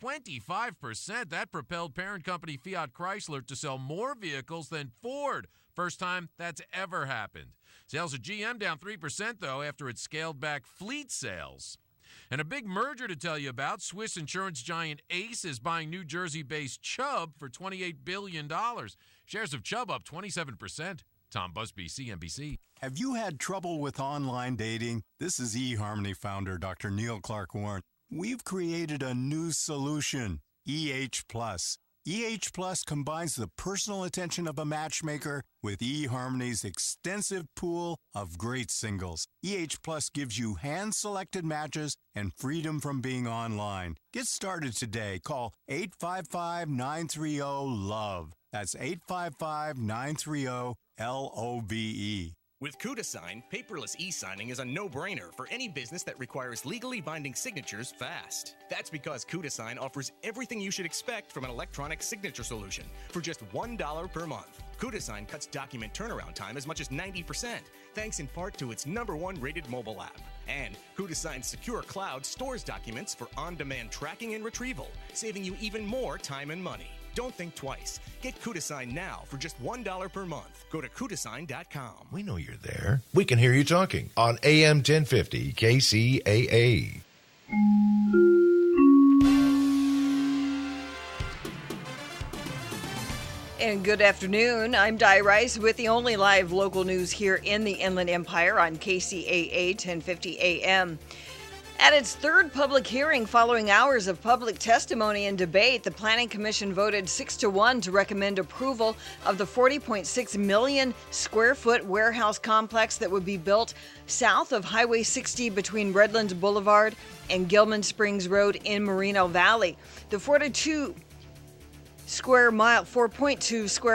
25%. That propelled parent company Fiat Chrysler to sell more vehicles than Ford. First time that's ever happened. Sales at GM down 3%, though, after it scaled back fleet sales. And a big merger to tell you about. Swiss insurance giant Ace is buying New Jersey-based Chubb for $28 billion. Shares of Chubb up 27%. Tom Busby, CNBC. Have you had trouble with online dating? This is eHarmony founder Dr. Neil Clark Warren. We've created a new solution, EH Plus. EH Plus combines the personal attention of a matchmaker with eHarmony's extensive pool of great singles. EH Plus gives you hand-selected matches and freedom from being online. Get started today. Call 855-930-LOVE. That's 855-930-LOVE. With Kcaa, paperless e-signing is a no-brainer for any business that requires legally binding signatures fast. That's because Kcaa offers everything you should expect from an electronic signature solution for just $1 per month. Kcaa cuts document turnaround time as much as 90%, thanks in part to its #1 rated mobile app. And Kcaa's secure cloud stores documents for on-demand tracking and retrieval, saving you even more time and money. Don't think twice. Get Kcaa now for just $1 per month. Go to Kcaa.com. We know you're there. We can hear you talking on AM 1050 KCAA. And good afternoon. I'm Di Rice with the only live local news here in the Inland Empire on KCAA 1050 AM. At its third public hearing following hours of public testimony and debate, the Planning Commission voted 6-1 to recommend approval of the 40.6 million square foot warehouse complex that would be built south of Highway 60 between Redlands Boulevard and Gilman Springs Road in Moreno Valley. The 4.2 square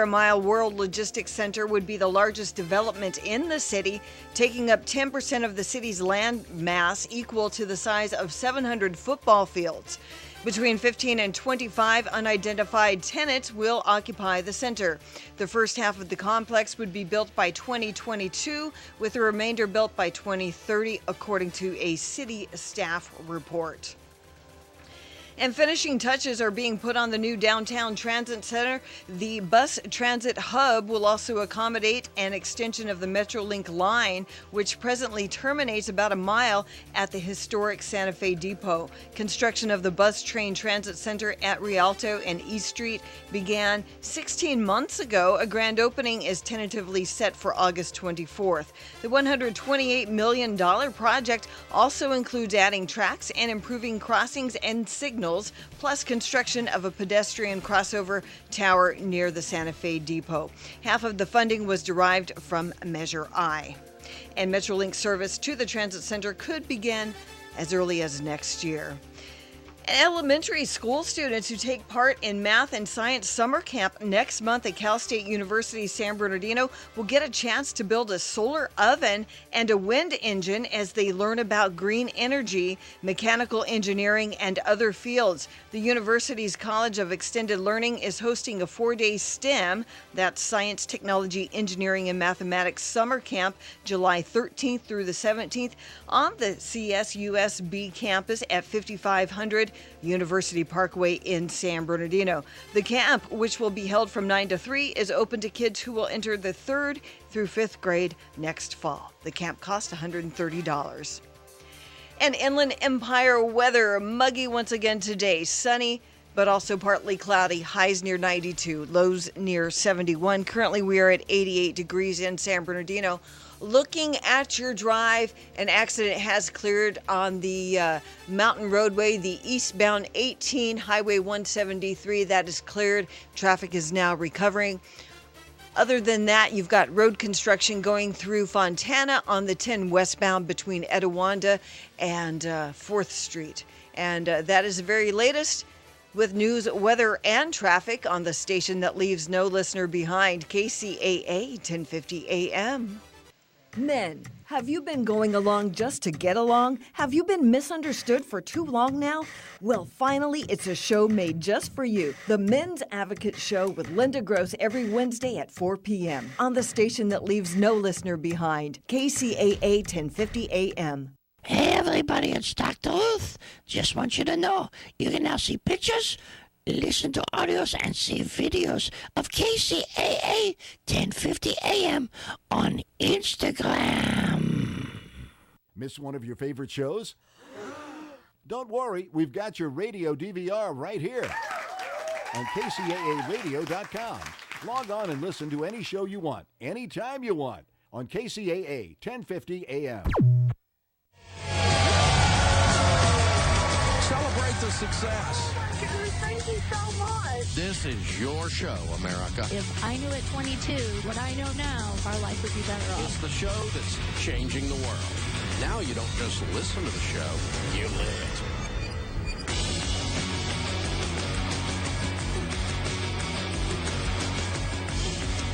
mile World Logistics Center would be the largest development in the city, taking up 10% of the city's land mass, equal to the size of 700 football fields. Between 15 and 25 unidentified tenants will occupy the center. The first half of the complex would be built by 2022, with the remainder built by 2030, according to a city staff report. And finishing touches are being put on the new downtown transit center. The bus transit hub will also accommodate an extension of the Metrolink line, which presently terminates about a mile at the historic Santa Fe Depot. Construction of the bus train transit center at Rialto and East Street began 16 months ago. A grand opening is tentatively set for August 24th. The $128 million project also includes adding tracks and improving crossings and signals, plus construction of a pedestrian crossover tower near the Santa Fe Depot. Half of the funding was derived from Measure I. And Metrolink service to the transit center could begin as early as next year. Elementary school students who take part in math and science summer camp next month at Cal State University San Bernardino will get a chance to build a solar oven and a wind engine as they learn about green energy, mechanical engineering, and other fields. The university's College of Extended Learning is hosting a 4-day STEM, that's Science, Technology, Engineering, and Mathematics summer camp, July 13th through the 17th on the CSUSB campus at 5500 University Parkway in San Bernardino. The camp, which will be held from 9 to 3, is open to kids who will enter the 3rd through 5th grade next fall. The camp costs $130. And Inland Empire weather, muggy once again today. Sunny, but also partly cloudy. Highs near 92, lows near 71. Currently, we are at 88 degrees in San Bernardino. Looking at your drive, an accident has cleared on the mountain roadway, the eastbound 18 Highway 173. That is cleared. Traffic is now recovering. Other than that, you've got road construction going through Fontana on the 10 westbound between Etiwanda and 4th Street. And that is the very latest with news, weather, and traffic on the station that leaves no listener behind, KCAA 1050 AM. Men, have you been going along just to get along? Have you been misunderstood for too long now? Well, finally, it's a show made just for you. The Men's Advocate Show with Linda Gross every Wednesday at 4 p.m. on the station that leaves no listener behind, KCAA 1050 AM. Hey everybody, it's Dr. Ruth. Just want you to know, you can now see pictures, listen to audios, and see videos of KCAA 1050 AM on Instagram. Miss one of your favorite shows? Don't worry, we've got your radio DVR right here on KCAAradio.com. Log on and listen to any show you want, anytime you want, on KCAA 1050 AM. Celebrate the success. Thank you so much. This is your show, America. If I knew at 22 what I know now, our life would be better off. It's the show that's changing the world. Now you don't just listen to the show, you live it.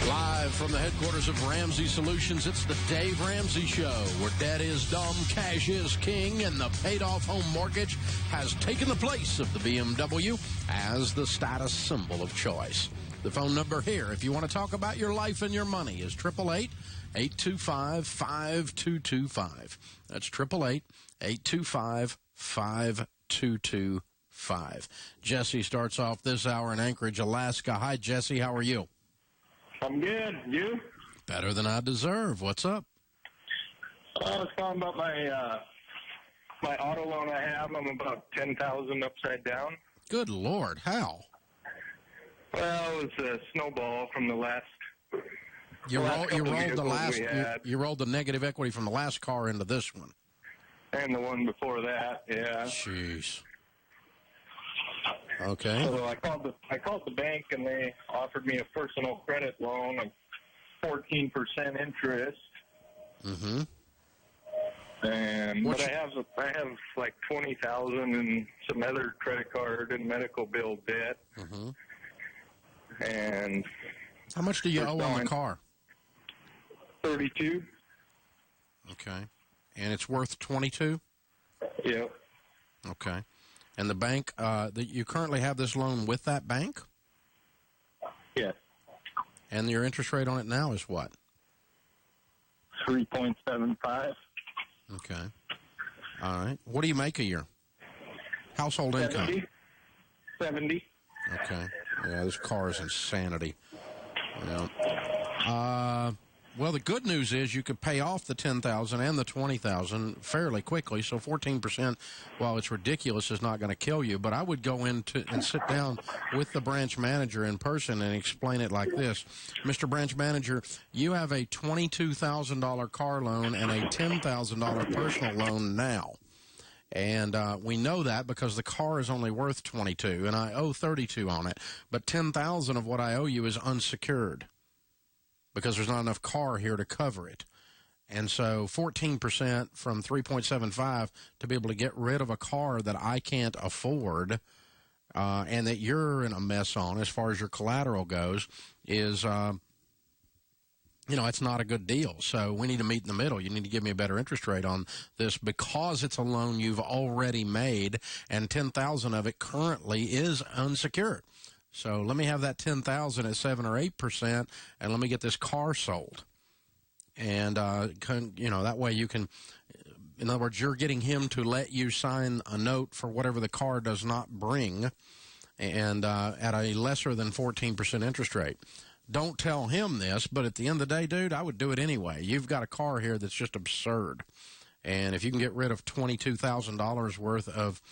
Live from the headquarters of Ramsey Solutions, it's the Dave Ramsey Show, where debt is dumb, cash is king, and the paid-off home mortgage has taken the place of the BMW as the status symbol of choice. The phone number here, if you want to talk about your life and your money, is 888-825-5225. That's 888-825-5225. Jesse starts off this hour in Anchorage, Alaska. Hi, Jesse. How are you? I'm good. You? Better than I deserve. What's up? I was talking about my auto loan I have. I'm about $10,000 upside down. Good Lord. How? Well, it was a snowball from the last. You rolled the negative equity from the last car into this one. And the one before that, yeah. Jeez. Okay. So I called the bank, and they offered me a personal credit loan of 14% interest. Mm-hmm. But I have like $20,000 in some other credit card and medical bill debt. Mm-hmm. And how much do you owe on the car? $32. Okay. And it's worth $22? Yep. Okay. And the bank, you currently have this loan with that bank? Yes. And your interest rate on it now is what? 3.75. Okay. All right. What do you make a year? Household income? 70. Okay. Yeah, this car is insanity. Yeah. Well, the good news is you could pay off the $10,000 and the $20,000 fairly quickly. So 14%, while it's ridiculous, is not going to kill you. But I would go into and sit down with the branch manager in person and explain it like this: Mr. Branch Manager, you have a $22,000 car loan and a $10,000 personal loan now. And we know that because the car is only worth $22,000 and I owe $32,000 on it. But $10,000 of what I owe you is unsecured, because there's not enough car here to cover it. And so 14% from 3.75 to be able to get rid of a car that I can't afford and that you're in a mess on as far as your collateral goes is, it's not a good deal. So we need to meet in the middle. You need to give me a better interest rate on this because it's a loan you've already made, and $10,000 of it currently is unsecured. So let me have that $10,000 at 7 or 8%, and let me get this car sold. And that way you can. In other words, you're getting him to let you sign a note for whatever the car does not bring, and at a lesser than 14% interest rate. Don't tell him this, but at the end of the day, dude, I would do it anyway. You've got a car here that's just absurd, and if you can get rid of $22,000 worth of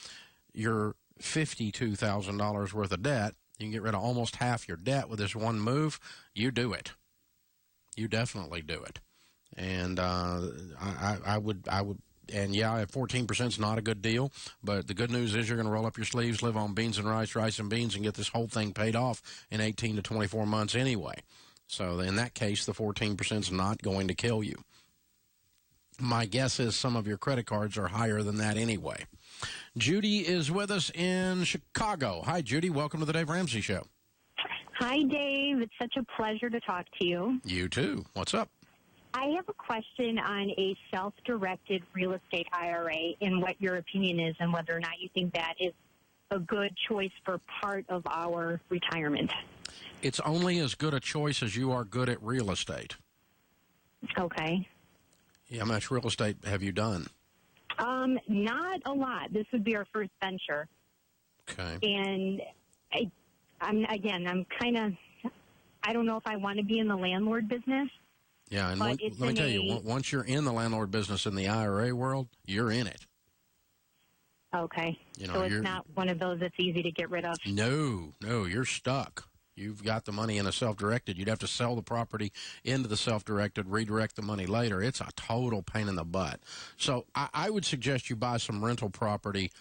your $52,000 worth of debt, you can get rid of almost half your debt with this one move. You do it. You definitely do it. And I would, and yeah, 14% is not a good deal, but the good news is you're going to roll up your sleeves, live on beans and rice and beans, and get this whole thing paid off in 18 to 24 months anyway. So in that case, the 14% is not going to kill you. My guess is some of your credit cards are higher than that anyway. Judy is with us in Chicago. Hi, Judy. Welcome to the Dave Ramsey Show. Hi, Dave. It's such a pleasure to talk to you. You too. What's up? I have a question on a self-directed real estate IRA and what your opinion is and whether or not you think that is a good choice for part of our retirement. It's only as good a choice as you are good at real estate. Okay. How much real estate have you done? Not a lot. This would be our first venture. Okay. And I don't know if I want to be in the landlord business. Yeah, and let me tell you, once you're in the landlord business in the IRA world, you're in it. Okay. So it's not one of those that's easy to get rid of? No, you're stuck. You've got the money in a self-directed. You'd have to sell the property into the self-directed, redirect the money later. It's a total pain in the butt. So I would suggest you buy some rental property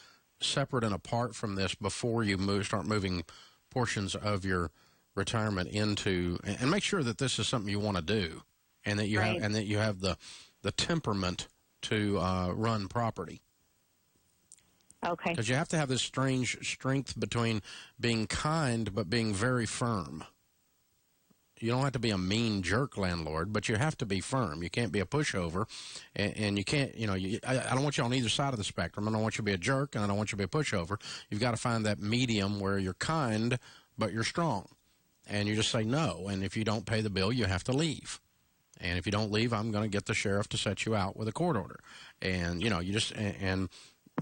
separate and apart from this before you start moving portions of your retirement into, and make sure that this is something you want to do, and that you have the temperament to run property. Okay. Because you have to have this strange strength between being kind but being very firm. You don't have to be a mean jerk landlord, but you have to be firm. You can't be a pushover, and you can't, I don't want you on either side of the spectrum. I don't want you to be a jerk, and I don't want you to be a pushover. You've got to find that medium where you're kind, but you're strong. And you just say no, and if you don't pay the bill, you have to leave. And if you don't leave, I'm going to get the sheriff to set you out with a court order. And,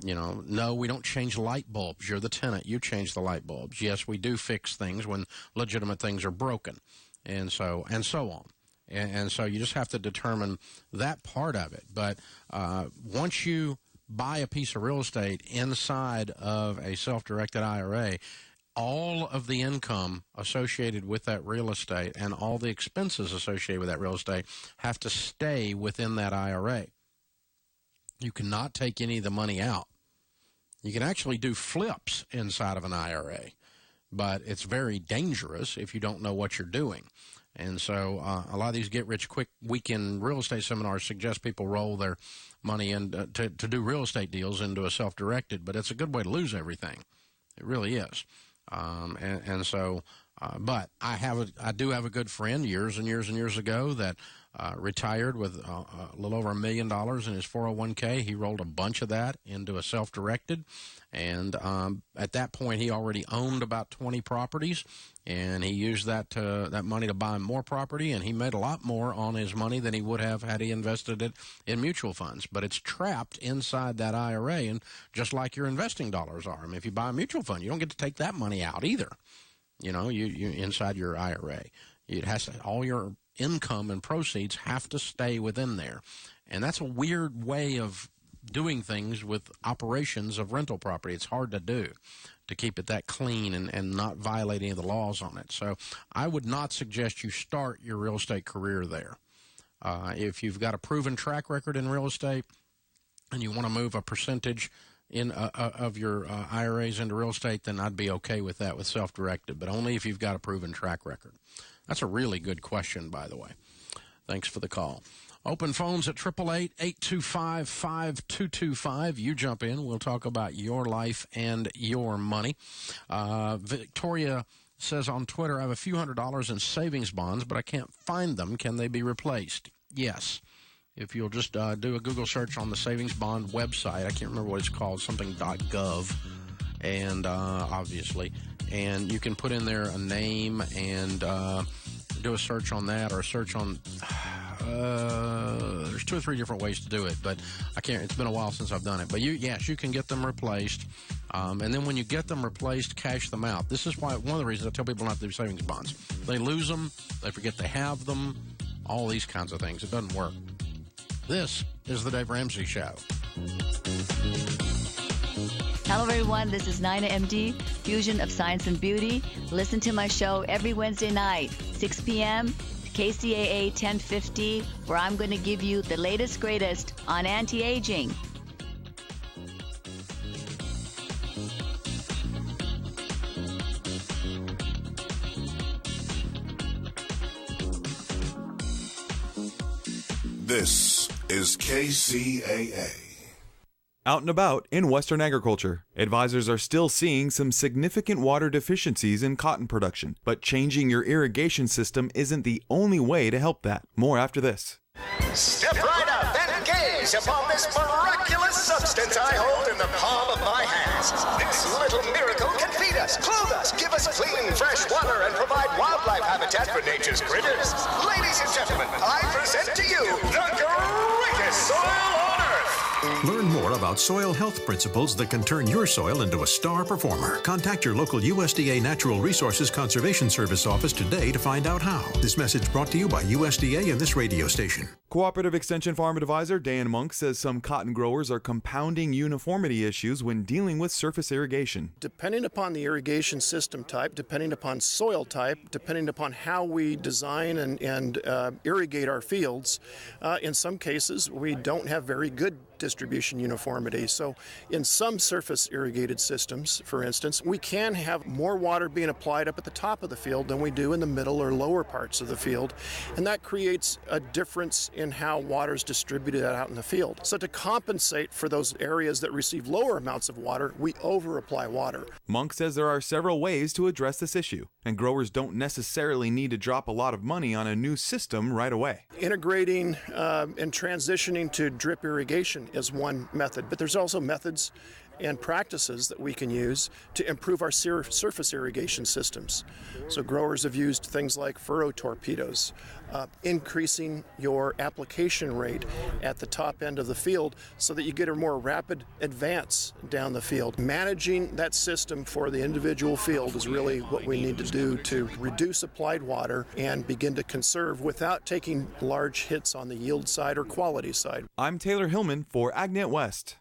no, we don't change light bulbs. You're the tenant. You change the light bulbs. Yes, we do fix things when legitimate things are broken, and so on. And so you just have to determine that part of it. But once you buy a piece of real estate inside of a self-directed IRA, all of the income associated with that real estate and all the expenses associated with that real estate have to stay within that IRA. You cannot take any of the money out. You can actually do flips inside of an IRA, but it's very dangerous if you don't know what you're doing. And so a lot of these get-rich-quick weekend real estate seminars suggest people roll their money in to do real estate deals into a self-directed, but it's a good way to lose everything. It really is. But I do have a good friend years and years and years ago that retired with a little over $1 million in his 401k. He rolled a bunch of that into a self-directed, and at that point he already owned about 20 properties, and he used that money to buy more property, and he made a lot more on his money than he would have had he invested it in mutual funds. But it's trapped inside that IRA, and just like your investing dollars are. I mean, if you buy a mutual fund, you don't get to take that money out either. You inside your IRA. It has to, all your income and proceeds have to stay within there. And that's a weird way of doing things with operations of rental property. It's hard to do, to keep it that clean and not violate any of the laws on it. So I would not suggest you start your real estate career there. If you've got a proven track record in real estate and you want to move a percentage of your IRAs into real estate, then I'd be okay with that with self-directed, but only if you've got a proven track record. That's a really good question, by the way. Thanks for the call. Open phones at 888-825-5225. You jump in. We'll talk about your life and your money. Victoria says on Twitter, I have a few $100s in savings bonds, but I can't find them. Can they be replaced? Yes. If you'll just do a Google search on the savings bond website, I can't remember what it's called, something .gov, and obviously, and you can put in there a name and do a search on that, or a search on, there's 2 or 3 different ways to do it, but I can't, it's been a while since I've done it. But you can get them replaced, and then when you get them replaced, cash them out. This is why, one of the reasons I tell people not to do savings bonds. They lose them, they forget they have them, all these kinds of things. It doesn't work. This is the Dave Ramsey Show. Hello, everyone. This is Nina MD, Fusion of Science and Beauty. Listen to my show every Wednesday night, 6 p.m., KCAA 1050, where I'm going to give you the latest, greatest on anti-aging. This is KCAA. Out and about in Western agriculture, advisors are still seeing some significant water deficiencies in cotton production, but changing your irrigation system isn't the only way to help that. More after this. Step right up and gaze upon this miraculous substance I hold in the palm of my hands. This little miracle can feed us, clothe us, give us clean, fresh water, and provide wildlife habitat for nature's critters. Ladies and gentlemen, I present to you the greatest soil on earth. Learn more about about soil health principles that can turn your soil into a star performer. Contact your local USDA Natural Resources Conservation Service office today to find out how. This message brought to you by USDA and this radio station. Cooperative Extension Farm Advisor Dan Monk says some cotton growers are compounding uniformity issues when dealing with surface irrigation. Depending upon the irrigation system type, depending upon soil type, depending upon how we design and irrigate our fields, in some cases we don't have very good distribution uniformity. So in some surface irrigated systems, for instance, we can have more water being applied up at the top of the field than we do in the middle or lower parts of the field, and that creates a difference in how water is distributed out in the field. So to compensate for those areas that receive lower amounts of water, we over-apply water. Monk says there are several ways to address this issue, and growers don't necessarily need to drop a lot of money on a new system right away. Integrating and transitioning to drip irrigation is one method, but there's also methods and practices that we can use to improve our surface irrigation systems. So growers have used things like furrow torpedoes, increasing your application rate at the top end of the field so that you get a more rapid advance down the field. Managing that system for the individual field is really what we need to do to reduce applied water and begin to conserve without taking large hits on the yield side or quality side. I'm Taylor Hillman for AgNet West.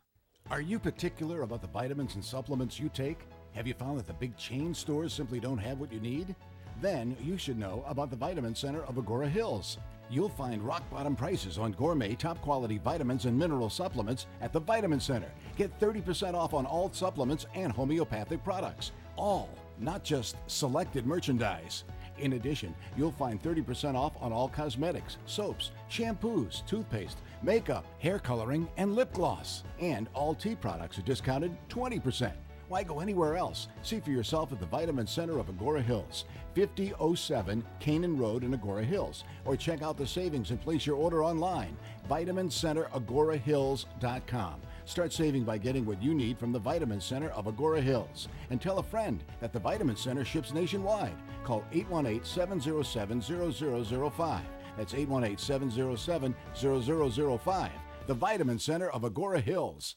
Are you particular about the vitamins and supplements you take? Have you found that the big chain stores simply don't have what you need? Then you should know about the Vitamin Center of Agora Hills. You'll find rock-bottom prices on gourmet, top-quality vitamins and mineral supplements at the Vitamin Center. Get 30% off on all supplements and homeopathic products. All, not just selected merchandise. In addition, you'll find 30% off on all cosmetics, soaps, shampoos, toothpaste, makeup, hair coloring, and lip gloss. And all tea products are discounted 20%. Why go anywhere else? See for yourself at the Vitamin Center of Agora Hills, 5007 Canaan Road in Agora Hills. Or check out the savings and place your order online, VitaminCenterAgoraHills.com. Start saving by getting what you need from the Vitamin Center of Agora Hills. And tell a friend that the Vitamin Center ships nationwide. Call 818-707-0005. That's 818-707-0005. The Vitamin Center of Agora Hills.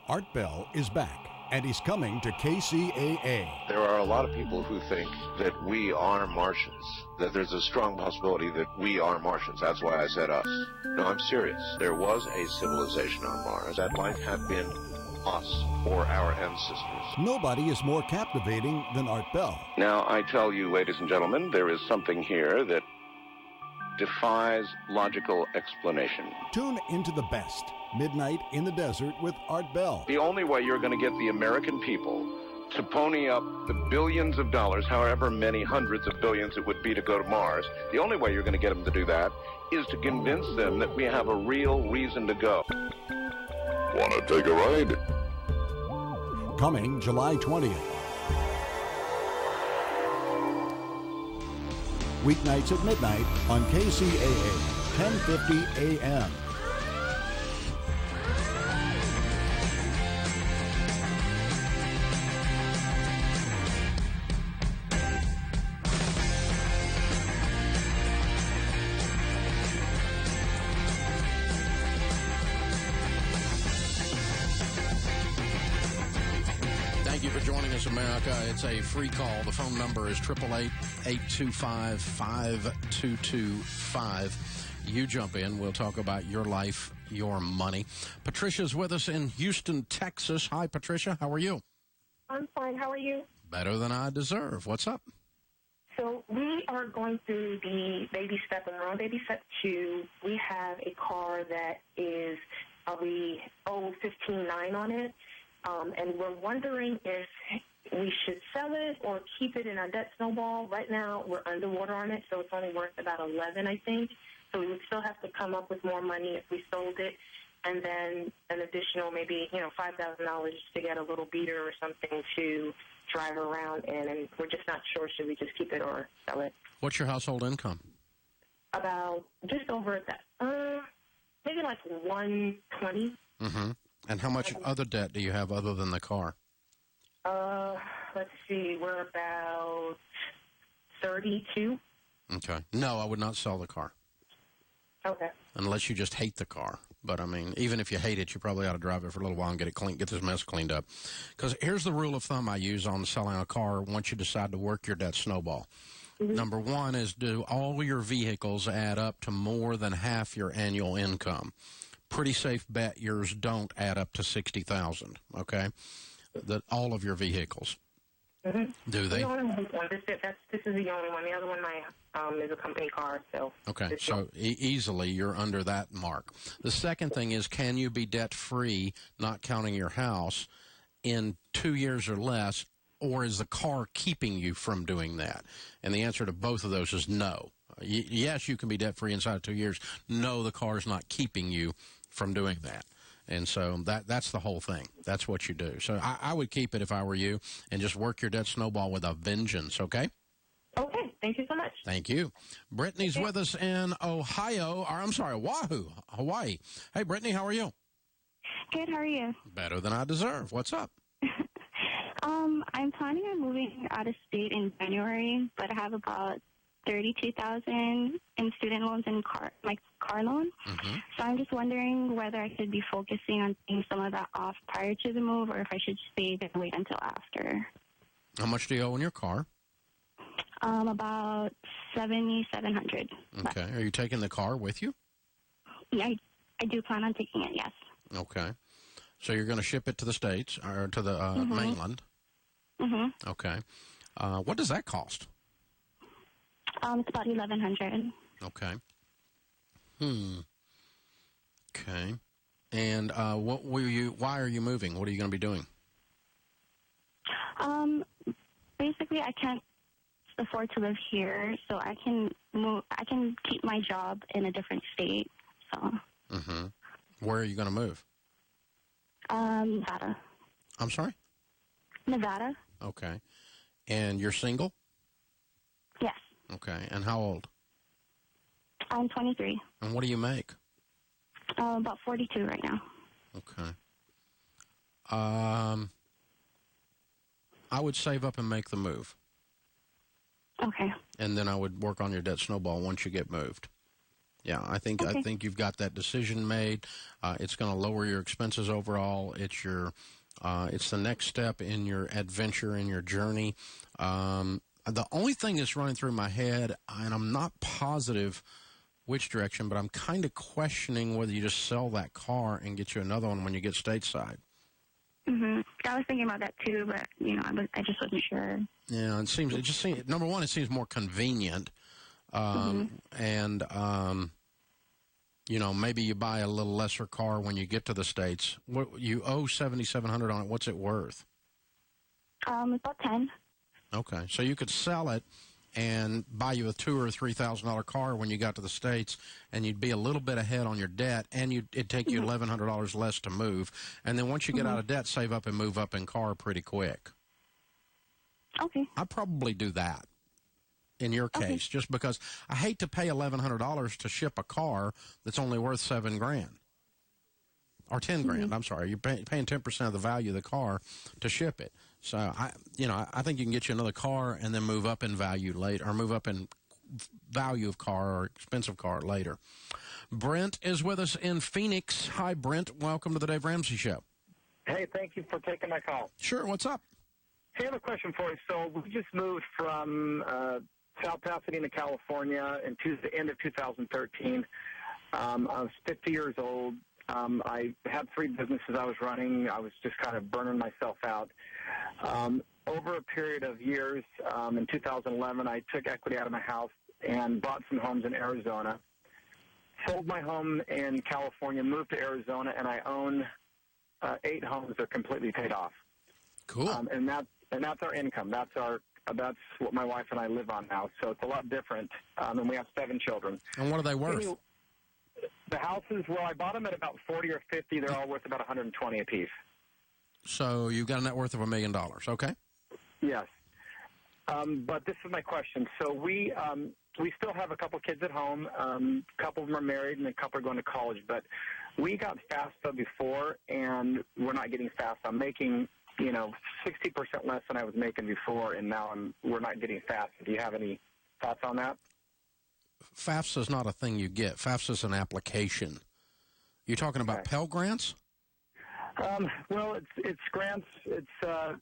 Art Bell is back, and he's coming to KCAA. There are a lot of people who think that we are Martians, that there's a strong possibility that we are Martians. That's why I said us. No, I'm serious. There was a civilization on Mars. That might have been us or our ancestors. Nobody is more captivating than Art Bell. Now, I tell you, ladies and gentlemen, there is something here that defies logical explanation. Tune into the best. Midnight in the Desert with Art Bell. The only way you're going to get the American people to pony up the billions of dollars, however many hundreds of billions it would be to go to Mars, the only way you're going to get them to do that is to convince them that we have a real reason to go. Want to take a ride? Coming July 20th. Weeknights at midnight on KCAA, 1050 AM. Thank you for joining us, America. It's a free call. The phone number is 888-825-5225. You jump in. We'll talk about your life, your money. Patricia's with us in Houston, Texas. Hi, Patricia. How are you? I'm fine. How are you? Better than I deserve. What's up? So we are going through the baby step, and we're on baby step 2. We have a car that is, we owe $15,900 on it. And we're wondering if we should sell it or keep it in our debt snowball. Right now, we're underwater on it, so it's only worth about $11,000, I think. So we would still have to come up with more money if we sold it, and then an additional maybe, $5,000 to get a little beater or something to drive around in. And we're just not sure, should we just keep it or sell it? What's your household income? About just over that, maybe like $120,000. Mm-hmm. And how much other debt do you have other than the car? Let's see. We're about 32. Okay. No, I would not sell the car. Okay. Unless you just hate the car. But, I mean, even if you hate it, you probably ought to drive it for a little while and get it clean, get this mess cleaned up. Because here's the rule of thumb I use on selling a car once you decide to work your debt snowball. Mm-hmm. Number one is, do all your vehicles add up to more than half your annual income? Pretty safe bet yours don't add up to $60,000, okay? All of your vehicles. Mm-hmm. Do they? The only one. This is the only one. The other one is a company car. So okay, so easily you're under that mark. The second thing is, can you be debt-free, not counting your house, in 2 years or less, or is the car keeping you from doing that? And the answer to both of those is no. Yes, you can be debt-free inside of 2 years. No, the car is not keeping you from doing that. And so that's the whole thing. That's what you do. So I would keep it if I were you and just work your debt snowball with a vengeance, okay? Okay. Thank you so much. Thank you. Brittany's with us in Oahu. Hawaii. Hey, Brittany, how are you? Good. How are you? Better than I deserve. What's up? I'm planning on moving out of state in January, but I have about $32,000 in student loans and my car loan. Mm-hmm. So I'm just wondering whether I should be focusing on paying some of that off prior to the move, or if I should save and wait until after. How much do you owe in your car? About $7,700. Okay. Are you taking the car with you? Yeah, I do plan on taking it, yes. Okay. So you're going to ship it to the States, or to the mainland? Mm-hmm. Okay. What does that cost? It's about $1,100. Okay. Okay. And why are you moving? What are you going to be doing? Basically, I can't afford to live here, so I can move. I can keep my job in a different state. So. Mm-hmm. Where are you going to move? Nevada. I'm sorry? Nevada. Okay. And you're single? Yes. Okay. And how old? I'm 23. And what do you make? About 42 right now. Okay. I would save up and make the move. Okay. And then I would work on your debt snowball once you get moved. Yeah, I think you've got that decision made. It's going to lower your expenses overall. It's the next step in your adventure, in your journey. The only thing that's running through my head, and I'm not positive which direction, but I'm kind of questioning whether you just sell that car and get you another one when you get stateside. Mm-hmm. I was thinking about that too, but I just wasn't sure. Yeah, it just seems number one, it seems more convenient, and maybe you buy a little lesser car when you get to the States. What you owe $7,700 on it? What's it worth? About 10. Okay, so you could sell it and buy you a $2,000 or $3,000 car when you got to the States, and you'd be a little bit ahead on your debt, and it'd take you $1,100 less to move. And then once you get out of debt, save up and move up in car pretty quick. Okay. I'd probably do that in your case, just because I hate to pay $1,100 to ship a car that's only worth $7,000 or $10,000. I'm sorry, you're paying 10% of the value of the car to ship it. So I think you can get you another car and then move up in value later, or move up in value of car or expensive car later. Brent is with us in Phoenix. Hi, Brent. Welcome to the Dave Ramsey Show. Hey, thank you for taking my call. Sure. What's up? Hey, I have a question for you. So we just moved from South Pasadena, California, into the end of 2013. I was 50 years old. I had 3 businesses I was running. I was just kind of burning myself out. Over a period of years, in 2011, I took equity out of my house and bought some homes in Arizona. Sold my home in California, moved to Arizona, and I own 8 homes that are completely paid off. Cool. And that's our income. That's what my wife and I live on now. So it's a lot different. And we have 7 children. And what are they worth? Anyway, the houses, well, I bought them at about 40 or 50. They're all worth about 120 apiece. So you've got a net worth of $1 million. Okay. Yes. But this is my question. So we still have a couple kids at home. A couple of them are married, and a couple are going to college. But we got FAFSA before, and we're not getting FAFSA. I'm making 60% less than I was making before, and now we're not getting FAFSA. Do you have any thoughts on that? FAFSA is not a thing you get. FAFSA is an application. You're talking about Pell Grants? Well, it's grants. It's the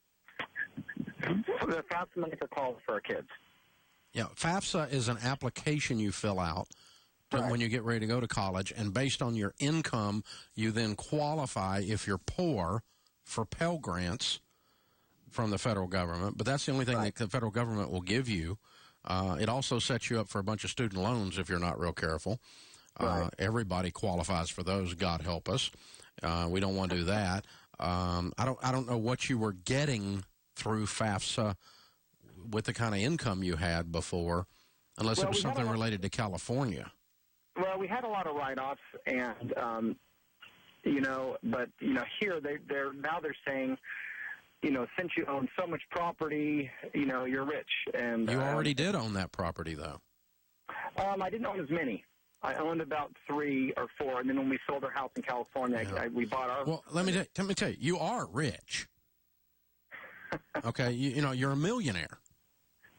FAFSA money for college for our kids. Yeah, FAFSA is an application you fill out when you get ready to go to college, and based on your income, you then qualify, if you're poor, for Pell Grants from the federal government. But that's the only thing that the federal government will give you. It also sets you up for a bunch of student loans if you're not real careful. Everybody qualifies for those, God help us. We don't want to do that. I don't know what you were getting through FAFSA with the kind of income you had before, unless it was something related to California. Well, we had a lot of write-offs, and but here they're saying, since you own so much property, you're rich. And you already did own that property, though. I didn't own as many. I owned about 3 or 4, and then when we sold our house in California, we bought our. Well, let me tell you, you are rich. Okay, you're a millionaire.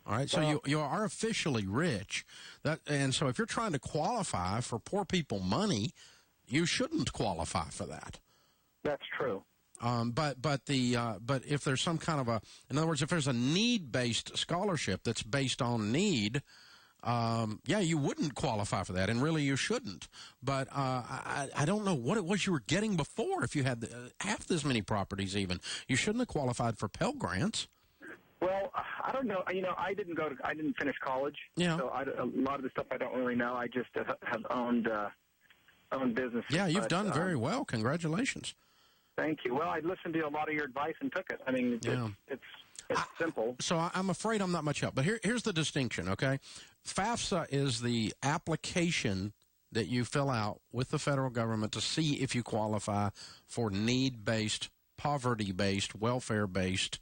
All right, so you are officially rich. And so if you're trying to qualify for poor people money, you shouldn't qualify for that. That's true. But if there's some kind of in other words, if there's a need-based scholarship that's based on need, you wouldn't qualify for that, and really you shouldn't. But I don't know what it was you were getting before. If you had half as many properties, even, you shouldn't have qualified for Pell Grants. Well, I don't know. I didn't finish college. Yeah. So a lot of the stuff I don't really know. I just have owned businesses. Yeah, you've done very well. Congratulations. Thank you. Well, I listened to a lot of your advice and took it. I mean, it's simple. So I'm afraid I'm not much help. But here's the distinction, okay? FAFSA is the application that you fill out with the federal government to see if you qualify for need-based, poverty-based, welfare-based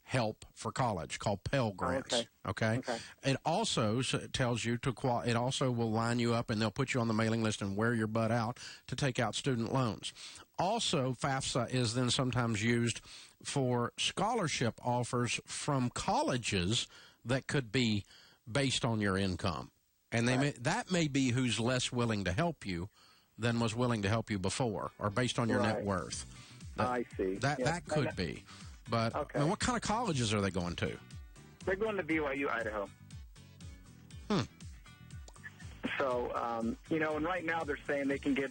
help for college, called Pell Grants. Okay. It also tells you it also will line you up, and they'll put you on the mailing list and wear your butt out to take out student loans. Also, FAFSA is then sometimes used for scholarship offers from colleges that could be based on your income, and that may be who's less willing to help you than was willing to help you before, or based on your net worth. I see. That could be. But I mean, what kind of colleges are they going to? They're going to BYU, Idaho. So, and right now they're saying they can get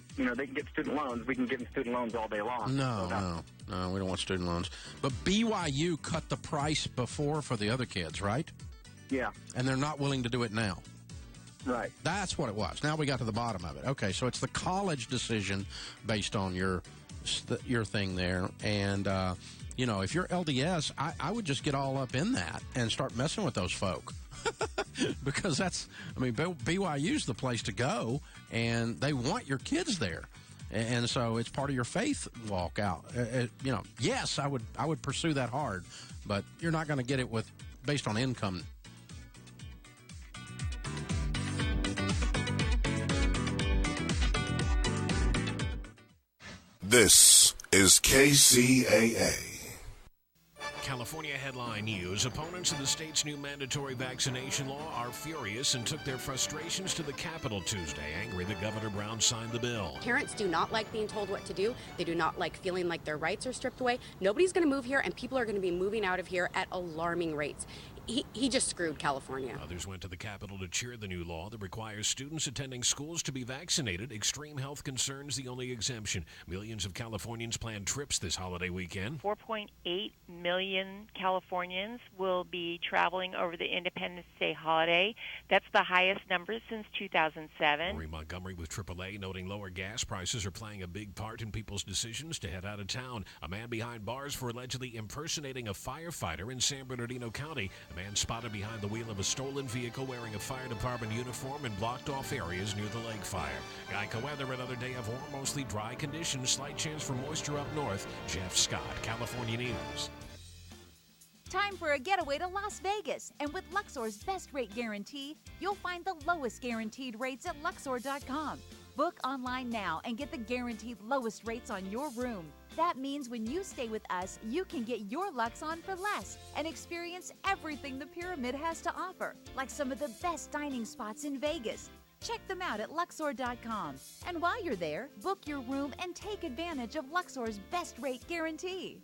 student loans. We can give them student loans all day long. No, we don't want student loans. But BYU cut the price before for the other kids, right? Yeah. And they're not willing to do it now. Right. That's what it was. Now we got to the bottom of it. Okay, so it's the college decision based on your thing there. And, if you're LDS, I would just get all up in that and start messing with those folk. Because BYU's the place to go, and they want your kids there. And so it's part of your faith walk out. Yes, I would pursue that hard, but you're not going to get it based on income. This is KCAA. California headline news. Opponents of the state's new mandatory vaccination law are furious and took their frustrations to the Capitol Tuesday, angry that Governor Brown signed the bill. Parents do not like being told what to do. They do not like feeling like their rights are stripped away. Nobody's going to move here, and people are going to be moving out of here at alarming rates. He just screwed California. Others went to the Capitol to cheer the new law that requires students attending schools to be vaccinated. Extreme health concerns the only exemption. Millions of Californians plan trips this holiday weekend. 4.8 million Californians will be traveling over the Independence Day holiday. That's the highest number since 2007. Lori Montgomery with AAA noting lower gas prices are playing a big part in people's decisions to head out of town. A man behind bars for allegedly impersonating a firefighter in San Bernardino County. A man spotted behind the wheel of a stolen vehicle wearing a fire department uniform in blocked-off areas near the lake fire. Geico weather, another day of warm, mostly dry conditions. Slight chance for moisture up north. Jeff Scott, California News. Time for a getaway to Las Vegas. And with Luxor's best rate guarantee, you'll find the lowest guaranteed rates at Luxor.com. Book online now and get the guaranteed lowest rates on your room. That means when you stay with us, you can get your Lux on for less and experience everything the Pyramid has to offer, like some of the best dining spots in Vegas. Check them out at Luxor.com. And while you're there, book your room and take advantage of Luxor's best rate guarantee.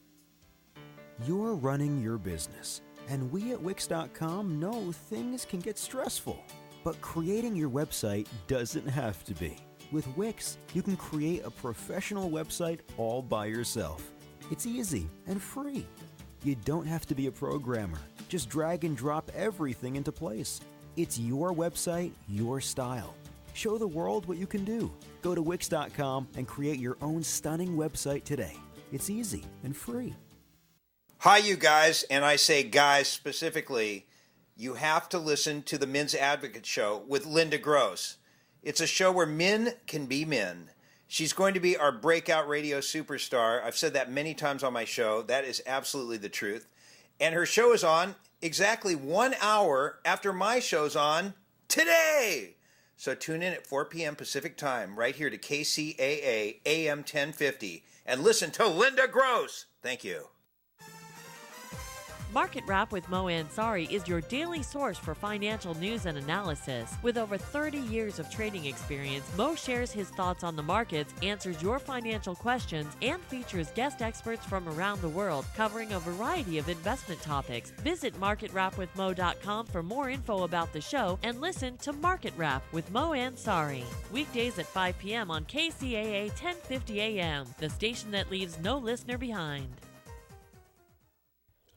You're running your business, and we at Wix.com know things can get stressful. But creating your website doesn't have to be. With Wix, you can create a professional website all by yourself. It's easy and free. You don't have to be a programmer. Just drag and drop everything into place. It's your website, your style. Show the world what you can do. Go to Wix.com and create your own stunning website today. It's easy and free. Hi, you guys, and I say guys specifically, you have to listen to the Men's Advocate Show with Linda Gross. It's a show where men can be men. She's going to be our breakout radio superstar. I've said that many times on my show. That is absolutely the truth. And her show is on exactly 1 hour after my show's on today. So tune in at 4 p.m. Pacific time right here to KCAA AM 1050 and listen to Linda Gross. Thank you. Market Wrap with Mo Ansari is your daily source for financial news and analysis. With over 30 years of trading experience, Mo shares his thoughts on the markets, answers your financial questions, and features guest experts from around the world covering a variety of investment topics. Visit MarketWrapWithMo.com for more info about the show and listen to Market Wrap with Mo Ansari. Weekdays at 5 p.m. on KCAA 1050 AM, the station that leaves no listener behind.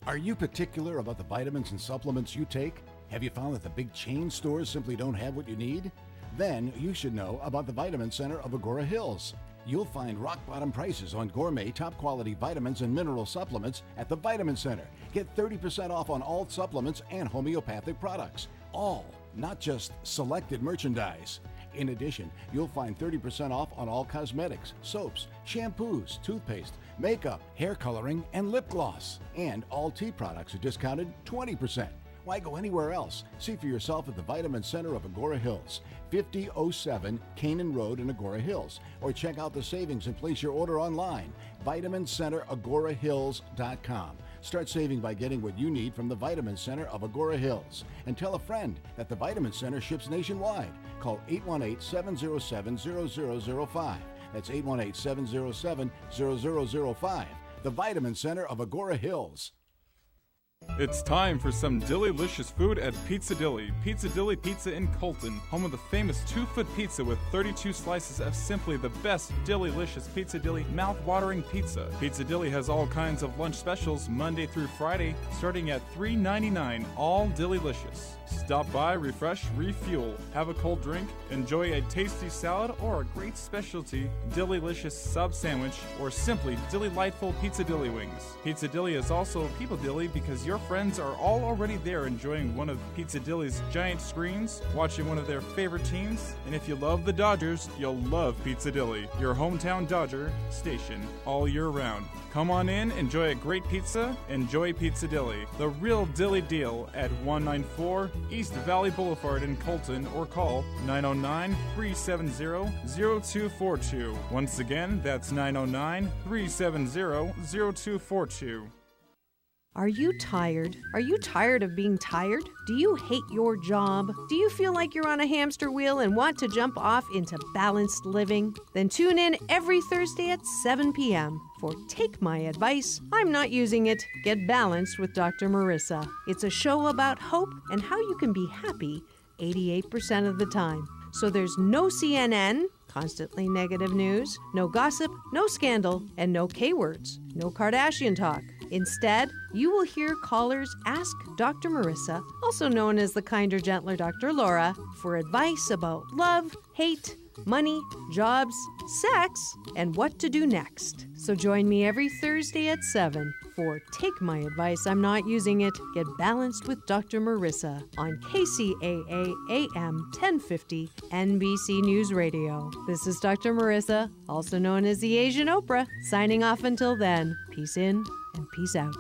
Are you particular about the vitamins and supplements you take? Have you found that the big chain stores simply don't have what you need? Then you should know about the Vitamin Center of Agora Hills. You'll find rock-bottom prices on gourmet, top-quality vitamins and mineral supplements at the Vitamin Center. Get 30% off on all supplements and homeopathic products. All, not just selected merchandise. In addition, you'll find 30% off on all cosmetics, soaps, shampoos, toothpaste, makeup, hair coloring, and lip gloss. And all tea products are discounted 20%. Why go anywhere else? See for yourself at the Vitamin Center of Agora Hills, 5007 Canaan Road in Agora Hills. Or check out the savings and place your order online, VitaminCenterAgoraHills.com. Start saving by getting what you need from the Vitamin Center of Agora Hills. And tell a friend that the Vitamin Center ships nationwide. Call 818-707-0005. That's 818-707-0005. The Vitamin Center of Agora Hills. It's time for some Dilly-licious food at Pizza Dilly. Pizza Dilly Pizza in Colton, home of the famous 2-foot pizza with 32 slices of simply the best Dilly-licious Pizza Dilly mouth-watering pizza. Pizza Dilly has all kinds of lunch specials Monday through Friday, starting at $3.99, all Dilly-licious. Stop by, refresh, refuel, have a cold drink, enjoy a tasty salad or a great specialty Dilly-licious sub sandwich, or simply Dilly-lightful Pizza Dilly wings. Pizza Dilly is also People Dilly because your friends are all already there enjoying one of Pizza Dilly's giant screens, watching one of their favorite teams, and if you love the Dodgers, you'll love Pizza Dilly, your hometown Dodger station, all year round. Come on in, enjoy a great pizza, enjoy Pizza Dilly, the real Dilly deal at 194 East Valley Boulevard in Colton, or call 909-370-0242. Once again, that's 909-370-0242. Are you tired? Are you tired of being tired? Do you hate your job? Do you feel like you're on a hamster wheel and want to jump off into balanced living? Then tune in every Thursday at 7 p.m. for Take My Advice, I'm Not Using It, Get Balanced with Dr. Marissa. It's a show about hope and how you can be happy 88% of the time. So there's no CNN, constantly negative news, no gossip, no scandal, and no K-words, no Kardashian talk. Instead, you will hear callers ask Dr. Marissa, also known as the kinder, gentler Dr. Laura, for advice about love, hate, money, jobs, sex, and what to do next. So join me every Thursday at 7 for Take My Advice, I'm Not Using It, Get Balanced with Dr. Marissa on KCAA AM 1050 NBC News Radio. This is Dr. Marissa, also known as the Asian Oprah, signing off until then. Peace in and peace out.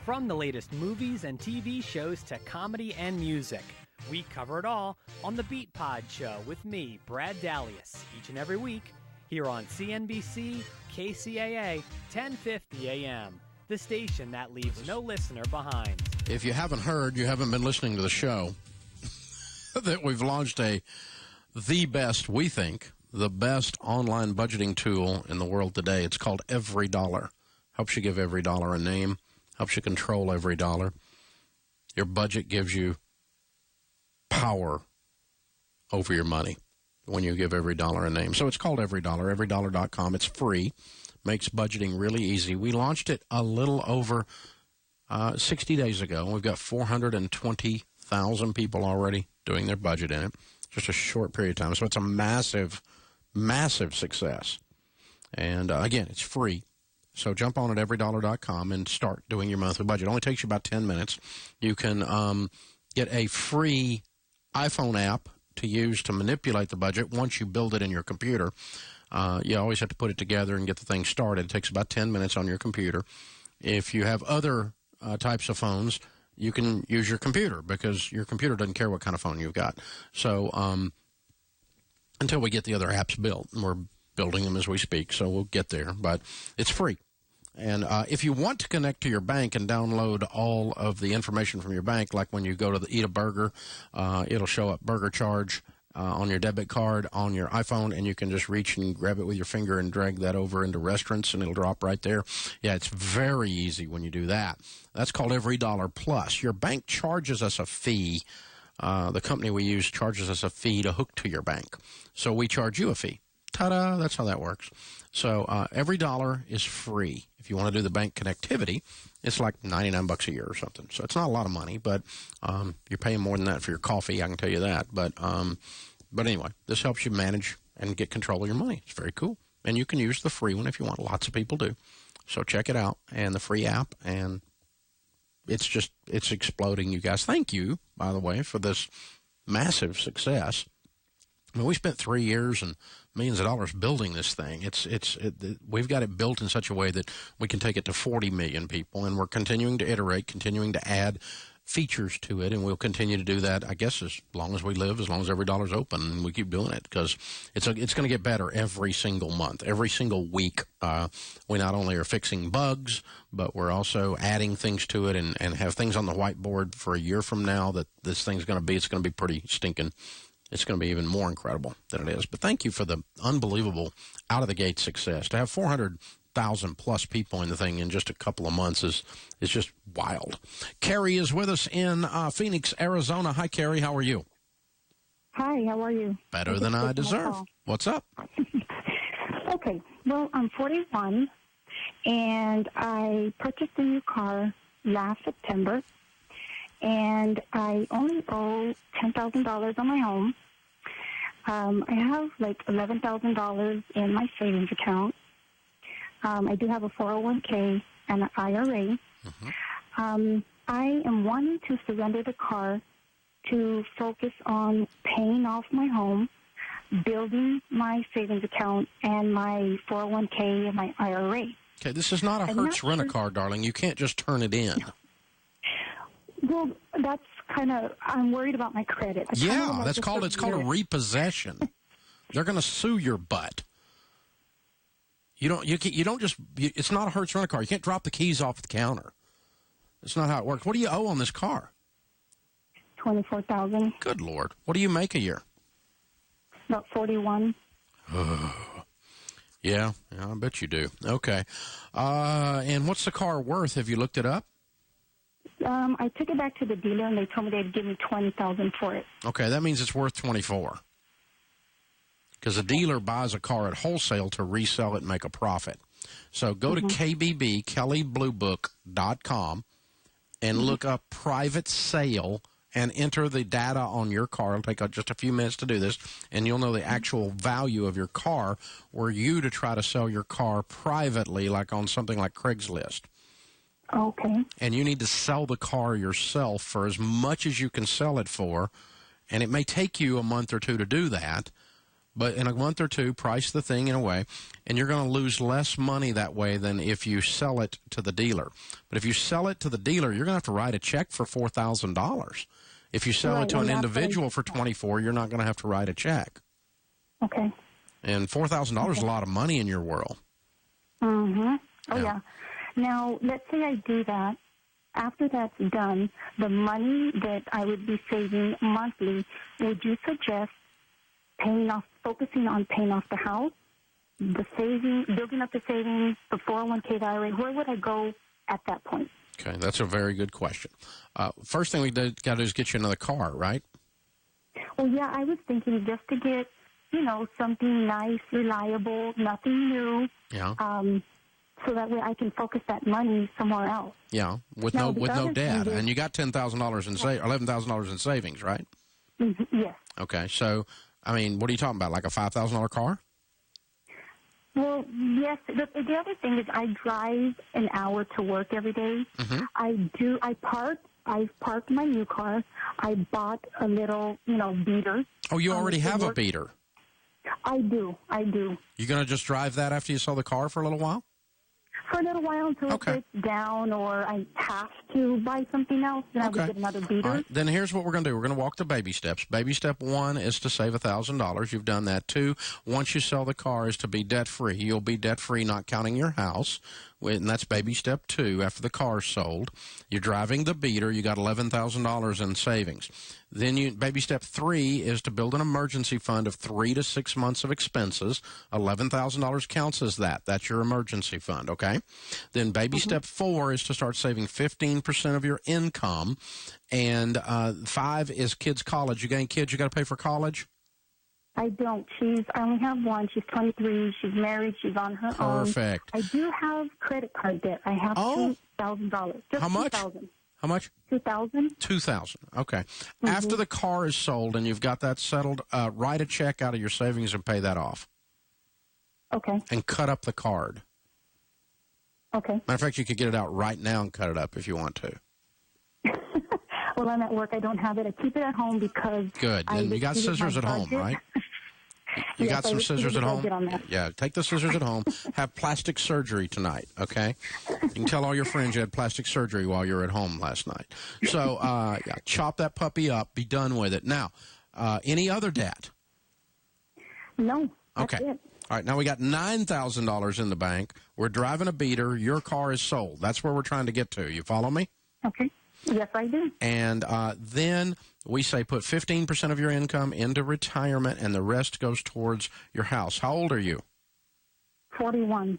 From the latest movies and TV shows to comedy and music, we cover it all on The Beat Pod Show with me, Brad Dalius, each and every week here on CNBC, KCAA, 1050 AM, the station that leaves no listener behind. If you haven't heard, you haven't been listening to the show. that we've launched the best, we think, the best online budgeting tool in the world today. It's called Every Dollar. Helps you give every dollar a name. Helps you control every dollar. Your budget gives you power over your money when you give every dollar a name. So it's called Every Dollar, everydollar.com. It's free. Makes budgeting really easy. We launched it a little over 60 days ago. We've got 420,000 people already doing their budget in it. Just a short period of time. So it's a massive, massive success. And, again, it's free. So jump on at everydollar.com and start doing your monthly budget. It only takes you about 10 minutes. You can get a free iPhone app to use to manipulate the budget once you build it in your computer. You always have to put it together and get the thing started. It takes about 10 minutes on your computer. If you have other types of phones, you can use your computer because your computer doesn't care what kind of phone you've got. So until we get the other apps built, and we're building them as we speak, so we'll get there. But it's free. And if you want to connect to your bank and download all of the information from your bank, like when you go to eat a burger, it'll show up burger charge on your debit card on your iPhone, and you can just reach and grab it with your finger and drag that over into restaurants, and it'll drop right there. Yeah, it's very easy when you do that. That's called Every Dollar Plus. Your bank charges us a fee. The company we use charges us a fee to hook to your bank. So we charge you a fee. Ta-da! That's how that works. So Every Dollar is free. If you want to do the bank connectivity, it's like $99 a year or something. So it's not a lot of money, but you're paying more than that for your coffee, I can tell you that. But anyway, this helps you manage and get control of your money. It's very cool. And you can use the free one if you want. Lots of people do. So check it out, and the free app, and it's exploding, you guys. Thank you, by the way, for this massive success. I mean, we spent 3 years and millions of dollars building this thing. We've got it built in such a way that we can take it to 40 million people, and we're continuing to iterate, continuing to add features to it, and we'll continue to do that, I guess, as long as we live, as long as Every Dollar's open, and we keep doing it, because it's going to get better every single month, every single week. We not only are fixing bugs, but we're also adding things to it and have things on the whiteboard for a year from now that this thing's going to be. It's going to be pretty stinking. It's going to be even more incredible than it is. But thank you for the unbelievable out-of-the-gate success. To have 400,000 plus people in the thing in just a couple of months is just wild. Carrie is with us in Phoenix, Arizona. Hi, Carrie. How are you? Hi, how are you? Better than I deserve. What's up? Okay. Well, I'm 41, and I purchased a new car last September, and I only owe $10,000 on my home. I have like $11,000 in my savings account. I do have a 401k and an IRA. I am wanting to surrender the car to focus on paying off my home, building my savings account, and my 401k and my IRA. Okay, this is not a Hertz rent-a-car, darling. You can't just turn it in. Well, that's kind of, I'm worried about my credit. Yeah, it's called a repossession. They're going to sue your butt. You don't just, it's not a Hertz rent-a-car. You can't drop the keys off the counter. That's not how it works. What do you owe on this car? $24,000. Good Lord. What do you make a year? About 41. Yeah, I bet you do. Okay. And what's the car worth? Have you looked it up? I took it back to the dealer, and they told me they'd give me $20,000 for it. Okay, that means it's worth $24,000. Because a dealer buys a car at wholesale to resell it and make a profit. So go to KBB, KellyBlueBook.com, and look up private sale and enter the data on your car. It'll take just a few minutes to do this, and you'll know the actual value of your car were you to try to sell your car privately, like on something like Craigslist. Okay. And you need to sell the car yourself for as much as you can sell it for, and it may take you a month or two to do that, but in a month or two, price the thing in a way, and you're going to lose less money that way than if you sell it to the dealer. But if you sell it to the dealer, you're going to have to write a check for $4,000. If you sell it to an individual for $24,000, you're not going to have to write a check. Okay. And $4,000 is a lot of money in your world. Oh, yeah. Now, let's say I do that, after that's done, the money that I would be saving monthly, would you suggest focusing on paying off the house, the saving, building up the savings, the 401k, the IRA? Where would I go at that point? Okay, that's a very good question. First thing we got to do is get you another car, right? Well, yeah, I was thinking just to get, something nice, reliable, nothing new. Yeah. So that way I can focus that money somewhere else. Yeah, with no debt, and you got $10,000 in $11,000 in savings, right? Mm-hmm, yes. Okay, so I mean, what are you talking about? Like a $5,000 car? Well, yes. The other thing is I drive an hour to work every day. Mm-hmm. I've parked my new car. I bought a little, beater. Oh, you already have a beater? I do. You going to just drive that after you sell the car for a little while? For a little while until it breaks down or I have to buy something else, then I would get another beater. All right. Then here's what we're going to do. We're going to walk the baby steps. Baby step 1 is to save $1,000. You've done that. 2, once you sell the car, is to be debt-free. You'll be debt-free, not counting your house. And that's baby step 2 after the car's sold. You're driving the beater. You got $11,000 in savings. Then baby step 3 is to build an emergency fund of 3 to 6 months of expenses. $11,000 counts as that. That's your emergency fund, okay? Then baby step 4 is to start saving 15% of your income. And 5 is kids' college. You got any kids you got to pay for college? I don't. I only have one. She's 23. She's married. She's on her own. Perfect. I do have credit card debt. I have $2,000. How much? $2,000. How much? $2,000. $2,000. Okay. After the car is sold and you've got that settled, write a check out of your savings and pay that off. Okay. And cut up the card. Okay. Matter of fact, you could get it out right now and cut it up if you want to. Well, I'm at work. I don't have it. I keep it at home because... Good. And you got scissors at home, right? You got some scissors at home? Yeah, take the scissors at home. Have plastic surgery tonight, okay? You can tell all your friends you had plastic surgery while you were at home last night. So, chop that puppy up. Be done with it. Now, any other debt? No. Okay. All right, now we got $9,000 in the bank. We're driving a beater. Your car is sold. That's where we're trying to get to. You follow me? Okay. Yes, I do. And then we say put 15% of your income into retirement, and the rest goes towards your house. How old are you? 41.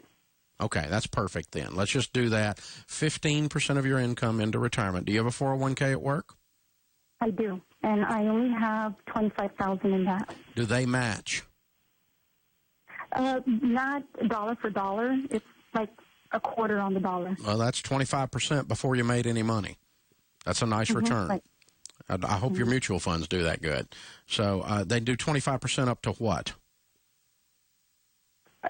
Okay, that's perfect then. Let's just do that. 15% of your income into retirement. Do you have a 401k at work? I do, and I only have $25,000 in that. Do they match? Not dollar for dollar. It's like a quarter on the dollar. Well, that's 25% before you made any money. That's a nice return. Right. I hope your mutual funds do that good. So they do 25% up to what?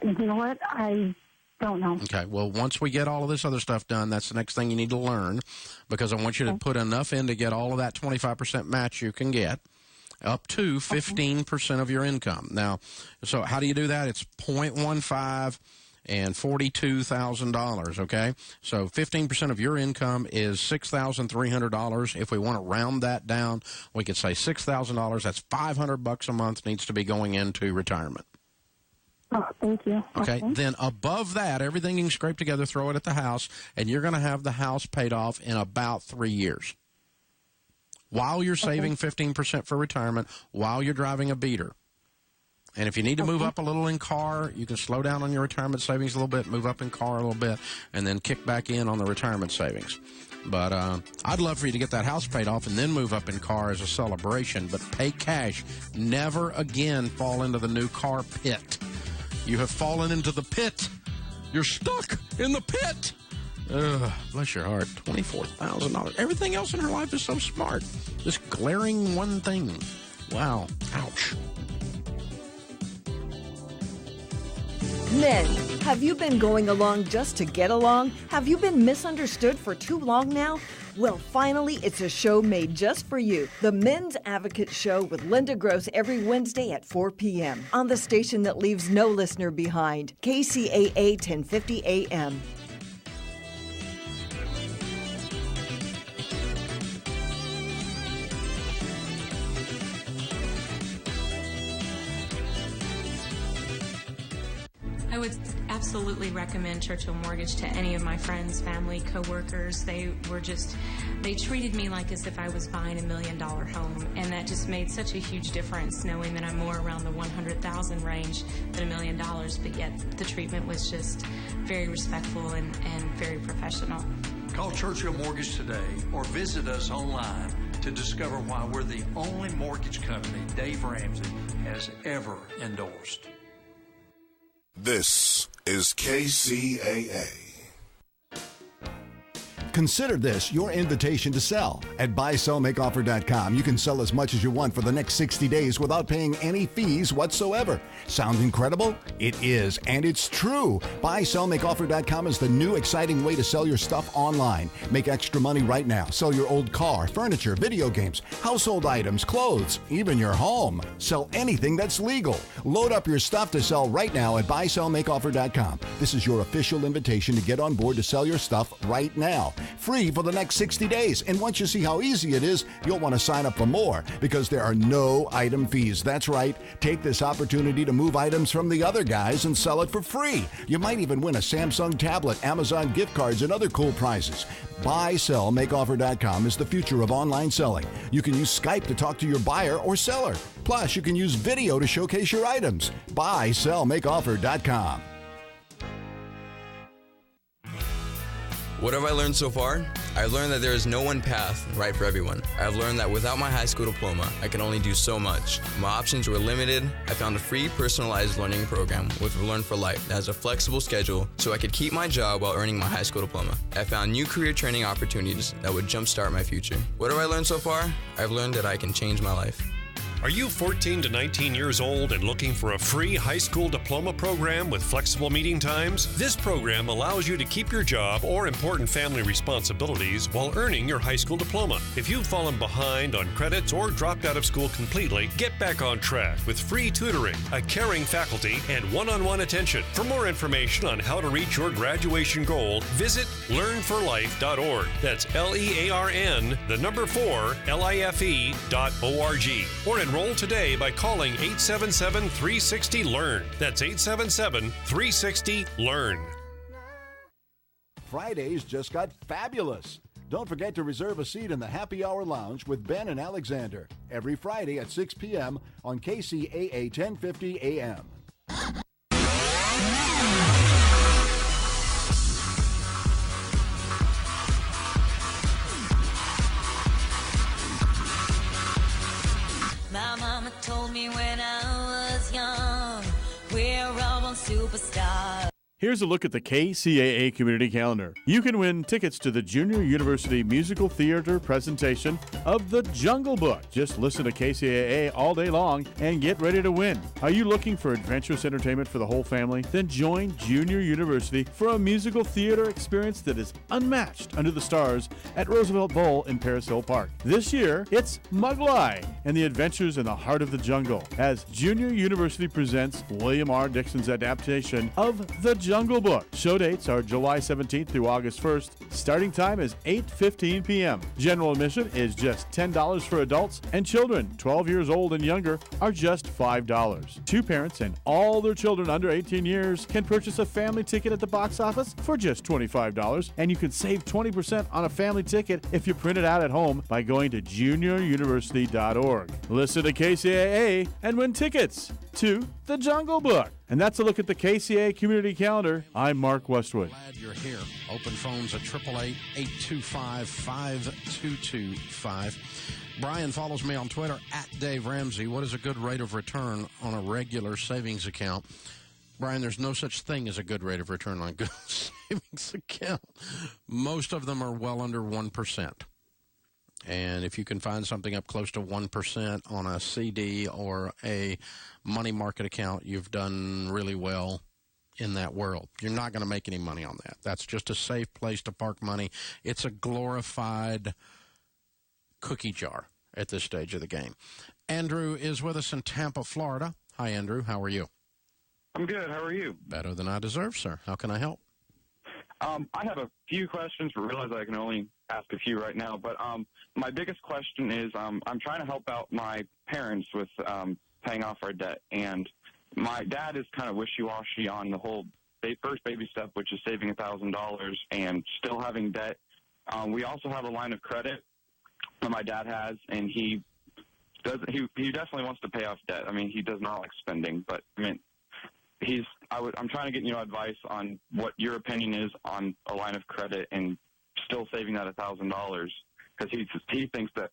You know what? I don't know. Okay. Well, once we get all of this other stuff done, that's the next thing you need to learn, because I want you to put enough in to get all of that 25% match you can get, up to 15% of your income. Now, so how do you do that? It's 0.15 and $42,000, okay? So 15% of your income is $6,300. If we want to round that down, we could say $6,000. That's $500 a month needs to be going into retirement. Oh, thank you. Okay. Then above that, everything you can scrape together, throw it at the house, and you're going to have the house paid off in about 3 years. While you're saving 15% for retirement, while you're driving a beater. And if you need to move up a little in car, you can slow down on your retirement savings a little bit, move up in car a little bit, and then kick back in on the retirement savings. But I'd love for you to get that house paid off and then move up in car as a celebration, but pay cash. Never again fall into the new car pit. You have fallen into the pit. You're stuck in the pit. Ugh, bless your heart. $24,000. Everything else in her life is so smart. This glaring one thing. Wow. Ouch. Men, have you been going along just to get along? Have you been misunderstood for too long now? Well, finally, it's a show made just for you. The Men's Advocate Show with Linda Gross every Wednesday at 4 p.m. on the station that leaves no listener behind, KCAA 1050 AM. I would absolutely recommend Churchill Mortgage to any of my friends, family, coworkers. They treated me like as if I was buying $1 million home, and that just made such a huge difference, knowing that I'm more around the 100,000 range than $1 million, but yet the treatment was just very respectful and very professional. Call Churchill Mortgage today or visit us online to discover why we're the only mortgage company Dave Ramsey has ever endorsed. This is KCAA. Consider this your invitation to sell. At buysellmakeoffer.com, you can sell as much as you want for the next 60 days without paying any fees whatsoever. Sound incredible? It is, and it's true. Buysellmakeoffer.com is the new exciting way to sell your stuff online. Make extra money right now. Sell your old car, furniture, video games, household items, clothes, even your home. Sell anything that's legal. Load up your stuff to sell right now at buysellmakeoffer.com. This is your official invitation to get on board to sell your stuff right now. Free for the next 60 days. And once you see how easy it is, you'll want to sign up for more because there are no item fees. That's right. Take this opportunity to move items from the other guys and sell it for free. You might even win a Samsung tablet, Amazon gift cards, and other cool prizes. BuySellMakeOffer.com is the future of online selling. You can use Skype to talk to your buyer or seller. Plus, you can use video to showcase your items. BuySellMakeOffer.com. What have I learned so far? I've learned that there is no one path right for everyone. I've learned that without my high school diploma, I can only do so much. My options were limited. I found a free personalized learning program with Learn for Life that has a flexible schedule so I could keep my job while earning my high school diploma. I found new career training opportunities that would jumpstart my future. What have I learned so far? I've learned that I can change my life. Are you 14 to 19 years old and looking for a free high school diploma program with flexible meeting times? This program allows you to keep your job or important family responsibilities while earning your high school diploma. If you've fallen behind on credits or dropped out of school completely, get back on track with free tutoring, a caring faculty, and one-on-one attention. For more information on how to reach your graduation goal, visit learnforlife.org. That's LEARN, the number 4, LIFE.org. Or enroll today by calling 877-360-LEARN. That's 877-360-LEARN. Fridays just got fabulous. Don't forget to reserve a seat in the Happy Hour Lounge with Ben and Alexander every Friday at 6 p.m. on KCAA 1050 AM. My mama told me when I was young, we're all born superstars. Here's a look at the KCAA community calendar. You can win tickets to the Junior University Musical Theater presentation of The Jungle Book. Just listen to KCAA all day long and get ready to win. Are you looking for adventurous entertainment for the whole family? Then join Junior University for a musical theater experience that is unmatched under the stars at Roosevelt Bowl in Paris Hill Park. This year, it's Mugwai and the Adventures in the Heart of the Jungle as Junior University presents William R. Dixon's adaptation of The Jungle Book. Show dates are July 17th through August 1st. Starting time is 8:15 p.m. General admission is just $10 for adults, and children 12 years old and younger are just $5. Two parents and all their children under 18 years can purchase a family ticket at the box office for just $25, and you can save 20% on a family ticket if you print it out at home by going to junioruniversity.org. Listen to KCAA and win tickets to The Jungle Book. And that's a look at the KCAA community calendar. I'm Mark Westwood. Glad you're here. Open phones at 888-825-5225. Brian follows me on Twitter at Dave Ramsey. What is a good rate of return on a regular savings account? Brian, there's no such thing as a good rate of return on a good savings account. Most of them are well under 1%. And if you can find something up close to 1% on a CD or a money market account, you've done really well in that world. You're not going to make any money on that. That's just a safe place to park money. It's a glorified cookie jar at this stage of the game. Andrew is with us in Tampa, Florida. Hi, Andrew. How are you? I'm good. How are you? Better than I deserve, sir. How can I help? I have a few questions, but realize I can only ask a few right now. But my biggest question is I'm trying to help out my parents with paying off our debt. And my dad is kind of wishy-washy on the whole first baby step, which is saving $1,000 and still having debt. We also have a line of credit that my dad has, and he definitely wants to pay off debt. I mean, he does not like spending, but I mean, I'm trying to get advice on what your opinion is on a line of credit and still saving that $1,000, because he thinks that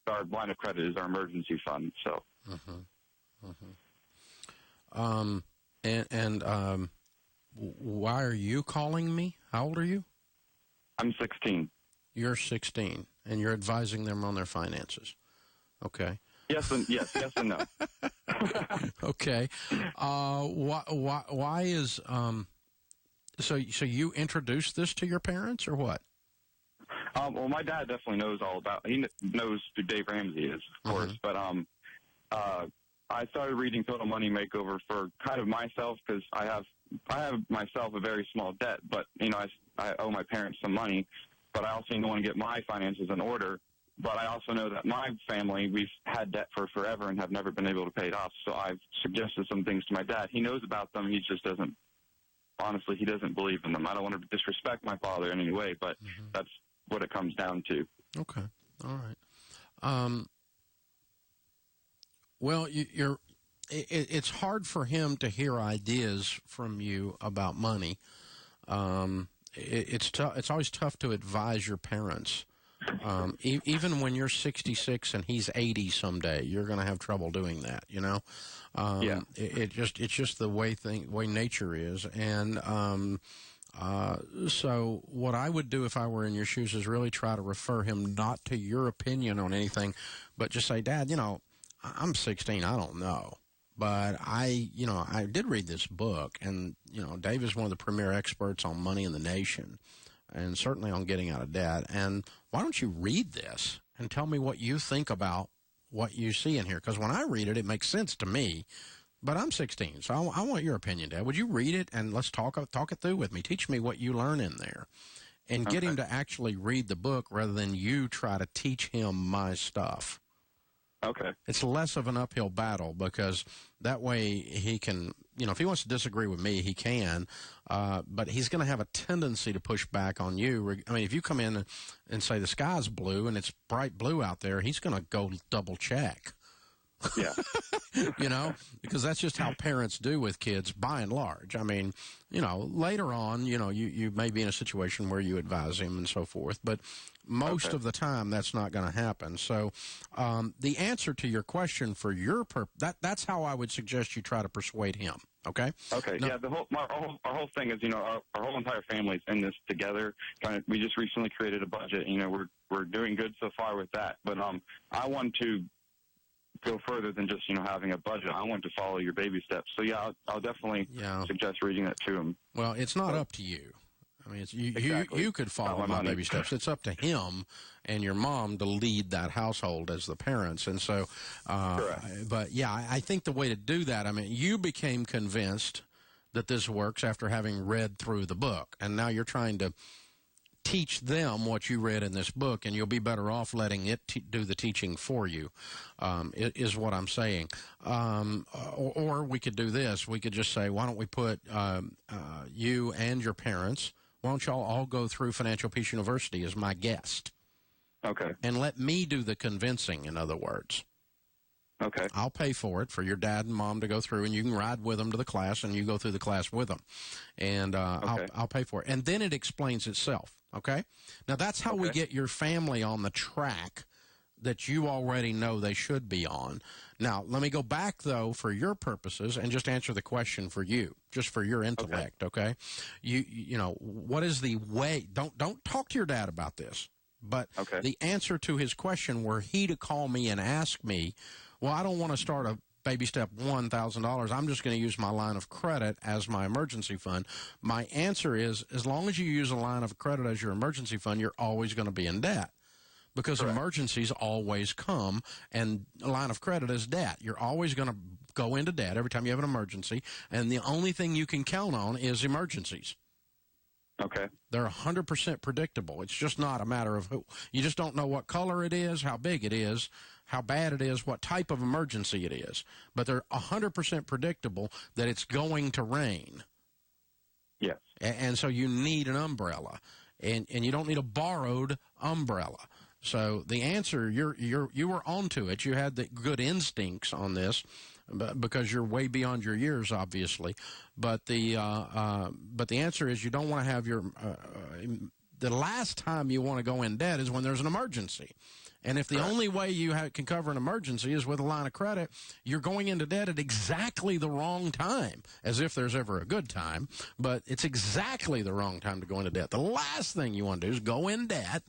our line of credit is our emergency fund. So. Why are you calling me? How old are you? I'm 16. You're 16, and you're advising them on their finances. Okay. Yes and no. Okay. Why is so you introduced this to your parents or what? Well, my dad definitely knows all about. He knows who Dave Ramsey is, of course. But I started reading Total Money Makeover for kind of myself, because I have myself a very small debt, but I owe my parents some money. But I also want to get my finances in order. But I also know that my family, we've had debt for forever and have never been able to pay it off. So I've suggested some things to my dad. He knows about them. He just doesn't. Honestly, he doesn't believe in them. I don't want to disrespect my father in any way, but that's what it comes down to. Okay. All right. Well, it's hard for him to hear ideas from you about money. It's always tough to advise your parents. Even when you're 66 and he's 80 someday, you're going to have trouble doing that. Yeah. It's just the way nature is, and so what I would do if I were in your shoes is really try to refer him not to your opinion on anything, but just say, Dad, I'm 16. I don't know. But I did read this book, and, Dave is one of the premier experts on money in the nation, and certainly on getting out of debt. And why don't you read this and tell me what you think about what you see in here? Because when I read it, it makes sense to me. But I'm 16, so I want your opinion, Dad. Would you read it and let's talk it through with me? Teach me what you learn in there. And get him to actually read the book rather than you try to teach him my stuff. Okay. It's less of an uphill battle, because that way he can, if he wants to disagree with me, he can, but he's going to have a tendency to push back on you. I mean, if you come in and say the sky's blue and it's bright blue out there, he's going to go double check. Yeah. Because that's just how parents do with kids by and large. I mean, later on, you may be in a situation where you advise him and so forth, but most of the time that's not going to happen. So the answer to your question for your that's how I would suggest you try to persuade him. Okay? Okay. Now, yeah, our whole thing is, our whole entire family's in this together. We just recently created a budget. We're doing good so far with that. But I want to go further than just having a budget. I want to follow your baby steps. So yeah, I'll definitely suggest reading that to him. Well, it's not up to you. I mean, you could follow my baby steps. It's up to him and your mom to lead that household as the parents. And so, but yeah, I think the way to do that, I mean, you became convinced that this works after having read through the book, and now you're trying to teach them what you read in this book, and you'll be better off letting it do the teaching for you, is what I'm saying. Or we could do this. We could just say, why don't we put you and your parents, why don't y'all all go through Financial Peace University as my guest? Okay. And let me do the convincing, in other words. Okay. I'll pay for it for your dad and mom to go through, and you can ride with them to the class, and you go through the class with them. And I'll pay for it. And then it explains itself, okay? Now, that's how we get your family on the track that you already know they should be on. Now, let me go back, though, for your purposes, and just answer the question for you, just for your intellect, okay? You know, what is the way? Don't talk to your dad about this. But the answer to his question, were he to call me and ask me, well, I don't want to start a baby step $1,000. I'm just going to use my line of credit as my emergency fund. My answer is, as long as you use a line of credit as your emergency fund, you're always going to be in debt. Because emergencies always come, and a line of credit is debt. You're always going to go into debt every time you have an emergency, and the only thing you can count on is emergencies. Okay. They're 100% predictable. It's just not a matter of who. You just don't know what color it is, how big it is, how bad it is, what type of emergency it is. But they're 100% predictable that it's going to rain. Yes. And so you need an umbrella. And you don't need a borrowed umbrella. So the answer, you were onto it. You had the good instincts on this, because you're way beyond your years, obviously. But the answer is you don't want to have your the last time you want to go in debt is when there's an emergency. And if the only way you can cover an emergency is with a line of credit, you're going into debt at exactly the wrong time, as if there's ever a good time. But it's exactly the wrong time to go into debt. The last thing you want to do is go in debt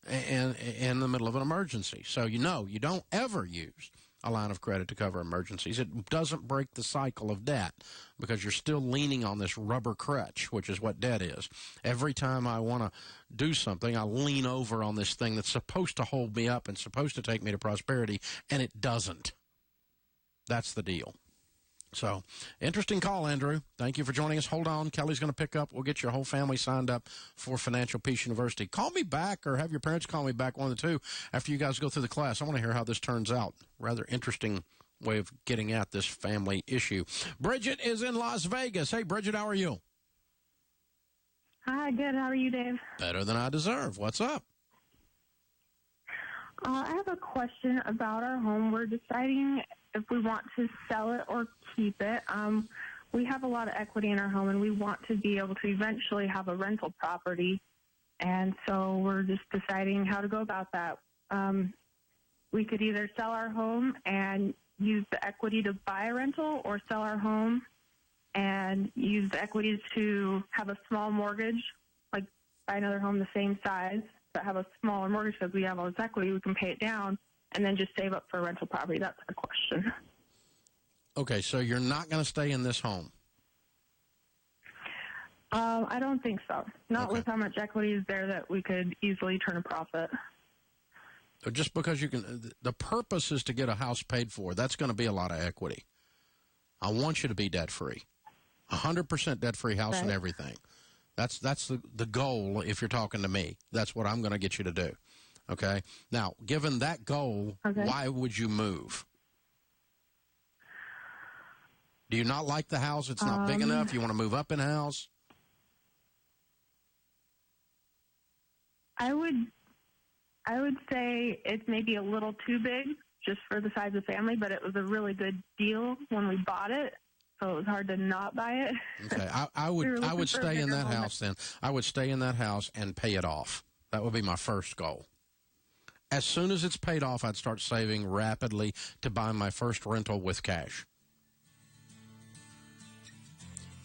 in the middle of an emergency. So you don't ever use a line of credit to cover emergencies. It doesn't break the cycle of debt because you're still leaning on this rubber crutch, which is what debt is. Every time I want to do something, I lean over on this thing that's supposed to hold me up and supposed to take me to prosperity, and it doesn't. That's the deal. So, interesting call, Andrew. Thank you for joining us. Hold on. Kelly's going to pick up. We'll get your whole family signed up for Financial Peace University. Call me back or have your parents call me back, one of the two, after you guys go through the class. I want to hear how this turns out. Rather interesting way of getting at this family issue. Bridget is in Las Vegas. Hey, Bridget, how are you? Hi, good. How are you, Dave? Better than I deserve. What's up? I have a question about our home. We're deciding if we want to sell it or keep it. We have a lot of equity in our home, and we want to be able to eventually have a rental property. And so we're just deciding how to go about that. We could either sell our home and use the equity to buy a rental, or sell our home and use the equity to have a small mortgage, like buy another home the same size, but have a smaller mortgage because we have all this equity. We can pay it down and then just save up for a rental property. That's the question. Okay, so you're not going to stay in this home? I don't think so. Not with how much equity is there that we could easily turn a profit. Just because you can, the purpose is to get a house paid for. That's going to be a lot of equity. I want you to be debt-free. 100% debt-free house and everything. That's the goal if you're talking to me. That's what I'm going to get you to do. Okay? Now, given that goal, why would you move? Do you not like the house? It's not big enough? You want to move up in house? I would say it's maybe a little too big just for the size of the family, but it was a really good deal when we bought it. So it was hard to not buy it. Okay, I would stay in that house then. I would stay in that house and pay it off. That would be my first goal. As soon as it's paid off, I'd start saving rapidly to buy my first rental with cash.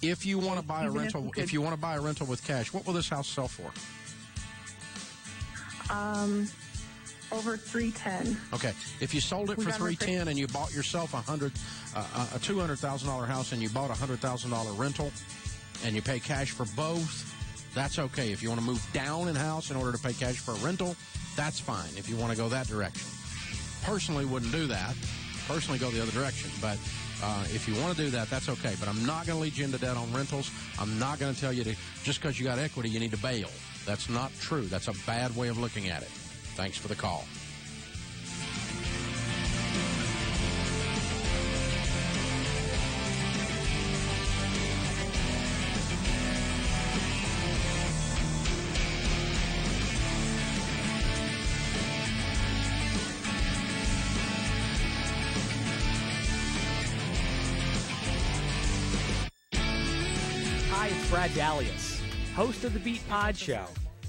If you want to buy a rental, with cash, what will this house sell for? Over $310,000. Okay, if you sold it for $310,000 and you bought yourself a $200,000 house and you bought a $100,000 rental, and you pay cash for both, that's okay. If you want to move down in house in order to pay cash for a rental, that's fine. If you want to go that direction, personally wouldn't do that. Personally, go the other direction. But if you want to do that, that's okay. But I'm not going to lead you into debt on rentals. I'm not going to tell you to just because you got equity, you need to bail. That's not true. That's a bad way of looking at it. Thanks for the call. Hi, it's Brad Dalius, host of the Beat Pod Show.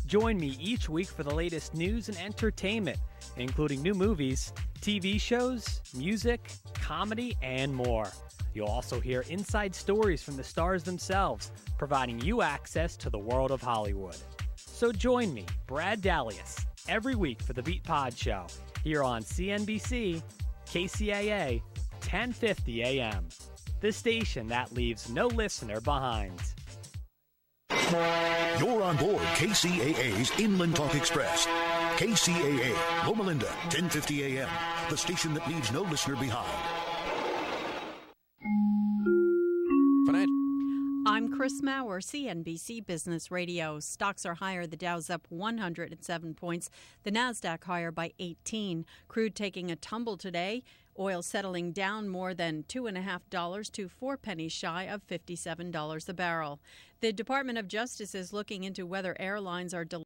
Join me each week for the latest news and entertainment, including new movies, TV shows, music, comedy, and more. You'll also hear inside stories from the stars themselves, providing you access to the world of Hollywood. So join me, Brad Dalius, every week for the Beat Pod Show, here on CNBC, KCAA, 1050 AM. The station that leaves no listener behind. You're on board KCAA's Inland Talk Express. KCAA, Loma Linda, 1050 AM, the station that leaves no listener behind. I'm Chris Maurer, CNBC Business Radio. Stocks are higher. The Dow's up 107 points. The Nasdaq higher by 18. Crude taking a tumble today. Oil settling down more than $2.50 to 4 pennies shy of $57 a barrel. The Department of Justice is looking into whether airlines are